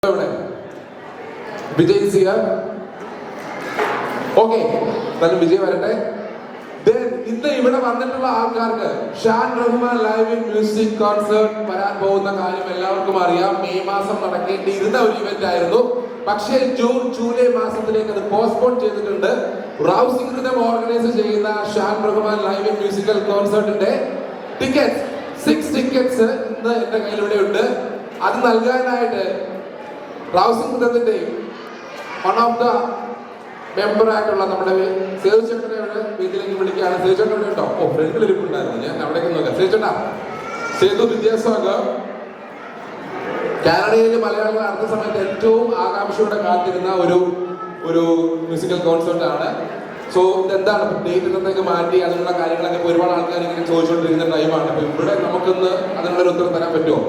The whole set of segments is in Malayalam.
Vijay is here. Okay, then Vijay വരട്ടെ. Then ഇന്ന് ഇവിടെ വന്നിട്ടുള്ള ആൾക്കാർക്ക് Shan Rahman live music concert വരാൻ പോകുന്ന കാര്യം എല്ലാവർക്കും അറിയാം. മെയ് മാസം നടക്കേണ്ടിയിരുന്ന ഒരു ഇവന്റ് ആയിരുന്നു. പക്ഷേ ജൂൺ ജൂലൈ മാസത്തിലേക്ക് അത് പോസ്റ്റ്പോൺ ചെയ്തിട്ടുണ്ട്. റൗസിംഗ് റിതം ഓർഗനൈസ് ചെയ്യുന്ന ഷാൻ റഹ്മാൻ ലൈവ് മ്യൂസിക്കൽ കോൺസേർട്ടിന്റെ ടിക്കറ്റ്സ് 6 ടിക്കറ്റ്സ് ഇന്ന് എന്റെ കയ്യിലൂടെ ഉണ്ട്. അത് നൽകാനായിട്ട് റൗസിംഗ് റിതത്തിന്റെ വൺ ഓഫ് ദ മെമ്പർ ആയിട്ടുള്ള നമ്മുടെ സേതുചേട്ടനെ വീട്ടിലേക്ക് വിളിക്കുകയാണ്. സേതുചേട്ടൻ കേട്ടോ, ഫ്രണ്ടിൽ ഇരിപ്പുണ്ടായിരുന്നു, ഞാൻ അവിടേക്ക് നോക്കാം. സേതുചേട്ടാ, സേതു വിദ്യാസാഗർ കാനഡയിൽ മലയാളികൾ അടുത്ത സമയത്ത് ഏറ്റവും ആകാംക്ഷയോടെ കാത്തിരുന്ന ഒരു മ്യൂസിക്കൽ കോൺസേർട്ട് ആണ്. സോ ഇതെന്താണ് ഡേറ്റ് എന്നൊക്കെ മാറ്റി അതിനുള്ള കാര്യങ്ങളൊക്കെ ഒരുപാട് ആൾക്കാർ ഇങ്ങനെ ചോദിച്ചുകൊണ്ടിരിക്കുന്ന ടൈമാണ്. അപ്പൊ ഇവിടെ നമുക്കൊന്ന് അതിനുള്ള ഒരു ഉത്തരം തരാൻ പറ്റുമോ?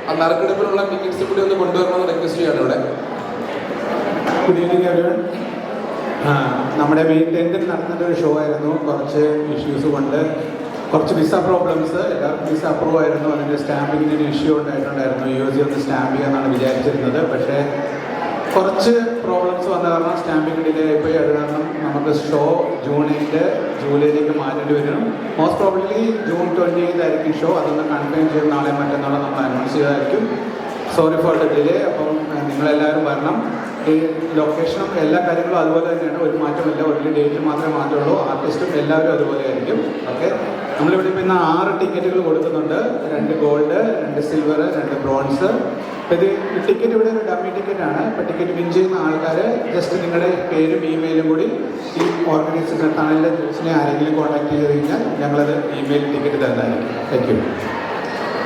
ആ നറുക്കെടുപ്പിനുള്ള ടിക്കറ്റ്സ് കൂടി ഒന്ന് കൊണ്ടുവരണമെന്ന് റിക്വസ്റ്റ് ചെയ്യാണ് ഇവിടെ. Good evening everyone. നമ്മുടെ മെയിൻ 10th നടത്തേണ്ട ഒരു ഷോ ആയിരുന്നു. കുറച്ച് ഇഷ്യൂസ് കൊണ്ട് കുറച്ച് വിസ പ്രോബ്ലംസ്, എല്ലാവർക്കും വിസ അപ്രൂവ് ആയിരുന്നു. അതിൻ്റെ സ്റ്റാമ്പിങ്ങിന് ഒരു ഇഷ്യൂ ഉണ്ടായിട്ടുണ്ടായിരുന്നു. US ഒന്ന് സ്റ്റാമ്പ് ചെയ്യാമെന്നാണ് വിചാരിച്ചിരുന്നത്. പക്ഷേ കുറച്ച് പ്രോബ്ലംസ് വന്ന കാരണം സ്റ്റാമ്പിങ് ഡിലേ ആയിപ്പോയി. അത് കാരണം നമുക്ക് ഷോ ജൂൺ 8 ജൂലൈയിലേക്ക് മാറ്റേണ്ടി വരും. മോസ്റ്റ് പ്രോബബ്ലി ജൂൺ 28 ആയിരിക്കും ഷോ. അതൊന്ന് കൺഫേം ചെയ്ത് നാളെ മറ്റന്നാൾ നമ്മൾ അനൗൺസ് ചെയ്തായിരിക്കും. Sorry for the delay. അപ്പം നിങ്ങളെല്ലാവരും വരണം. ഈ ലൊക്കേഷനും എല്ലാ കാര്യങ്ങളും അതുപോലെ തന്നെയാണ്, ഒരു മാറ്റമില്ല. ഒരു ഡേറ്റ് മാത്രമേ മാറ്റമുള്ളൂ. ആർട്ടിസ്റ്റും എല്ലാവരും അതുപോലെ ആയിരിക്കും. ഓക്കെ, നമ്മളിവിടെ ഇപ്പോൾ ഇന്ന് 6 ടിക്കറ്റുകൾ കൊടുക്കുന്നുണ്ട്. 2 ഗോൾഡ്, 2 സിൽവർ, 2 ബ്രോൺസ്. ഇത് ടിക്കറ്റ് ഇവിടെ ഒരു ഡമ്മി ടിക്കറ്റാണ്. ഇപ്പോൾ ടിക്കറ്റ് വിൻ ചെയ്യുന്ന ആൾക്കാർ ജസ്റ്റ് നിങ്ങളുടെ പേരും ഇമെയിലും കൂടി ഈ ഓർഗനൈസേഷൻ തണലിൻ്റെ ജ്യൂസിനെ ആരെങ്കിലും കോൺടാക്ട് ചെയ്ത് കഴിഞ്ഞാൽ ഞങ്ങളത് ഇമെയിൽ ടിക്കറ്റ് തരുന്നതായിരിക്കും. Thank you.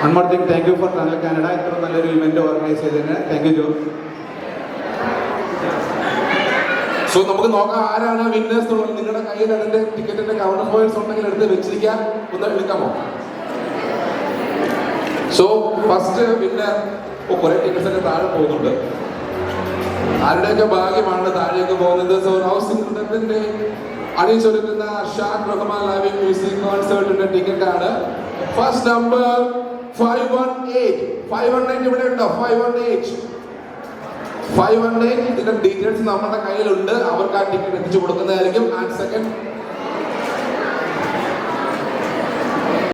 One more thing, thank you for tunnel Canada. ഇത്ര നല്ലൊരു ഇവന്റ് ഓർഗനൈസ് ചെയ്തതിന് താങ്ക് യു ജോ. സോ നമുക്ക് നോക്കാം ആരാണ് വിന്നേഴ്സ് എന്നുള്ളത്. നിങ്ങളുടെ കയ്യിൽ അതിന്റെ ടിക്കറ്റിന്റെ കൗണ്ടർ പോയിന്റ്സ് ഉണ്ടെങ്കിൽ എടുത്ത് വെച്ചിരിക്കാൻ ഒന്ന് എടുക്കാമോ? So first winner. കുറെ ടിക്കറ്റ്സ് ഒക്കെ താഴെ പോകുന്നുണ്ട്. ആരുടെയൊക്കെ ഭാഗ്യമാണ് താഴെയൊക്കെ പോകുന്നത്. സോ റൗസിംഗ് റിതത്തിന്റെ അണിയിച്ചൊരുക്കുന്ന ഷാൻ റഹ്മാൻ ലൈവ് മ്യൂസിക് കോൺസേർട്ടിന്റെ ടിക്കറ്റ് ആണ്. ഫസ്റ്റ് നമ്പർ 518 ഇവിടെ ഉണ്ടോ? 518 ഇതിന്റെ ഡീറ്റെയിൽസ് നമ്മുടെ കയ്യിലുണ്ട്. അവർക്ക് ആ ടിക്കറ്റ് എത്തിച്ചു കൊടുക്കുന്നതായിരിക്കും. And second